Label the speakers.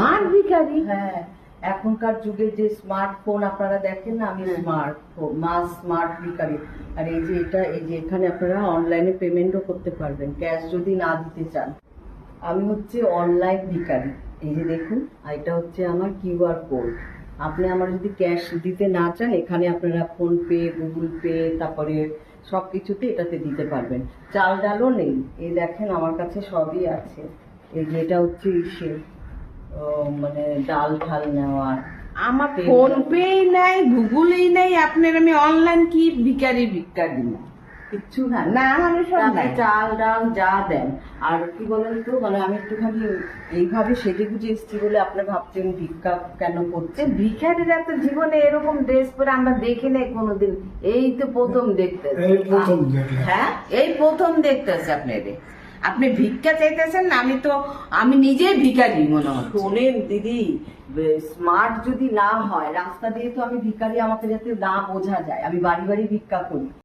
Speaker 1: আর ভিখারি?
Speaker 2: হ্যাঁ, এখনকার যুগে যে স্মার্টফোন আপনারা দেখেন না, আমি স্মার্ট ভিখারি। আর এই যে এটা, এই যে এখানে আপনারা অনলাইনে পেমেন্টও করতে পারবেন ক্যাশ যদি না দিতে চান। আমি হচ্ছে অনলাইন ভিখারি। এই যে দেখুন, আর এটা হচ্ছে আমার কিউআর কোড। আপনি আমার যদি ক্যাশ দিতে না চান, এখানে আপনারা ফোন পে, গুগল পে, তারপরে সবকিছুতে এটাতে দিতে পারবেন। চাল ডালও নেই, এই দেখেন আমার কাছে সবই আছে। এই যে এটা হচ্ছে ইসে মানে ডাল ঠাল নেওয়ার।
Speaker 1: আমার ফোন পে নাই, গুগলই নাই, আপনার আমি অনলাইন কি ভিখারি ভিক্ষা দিব?
Speaker 2: কিচ্ছু না,
Speaker 1: না আমার সব
Speaker 2: আপনি
Speaker 1: নাই।
Speaker 2: চাল ডাল যা দেন। আর কি বলেন তো, মানে আমি একটুখানি এইভাবে সেজে গুজে এসছি বলে আপনি ভাবছেন ভিক্ষা কেন করছে।
Speaker 1: ভিখারিরা তো জীবনে এরকম ড্রেস পরে আমরা দেখি নাই কোনোদিন, এই তো প্রথম দেখতেছি।
Speaker 3: এই প্রথম দেখলাম।
Speaker 1: হ্যাঁ, এই প্রথম দেখতেছি আপনাদের। আপনি ভিক্ষা চাইতেছেন না, আমি নিজেই ভিখারি মনে হয়।
Speaker 2: শোনেন দিদি, স্মার্ট যদি না হয় রাস্তা দিয়ে তো আমি ভিখারি, আমাকে যাতে না বোঝা যায়। আমি বাড়ি বাড়ি ভিক্ষা করি।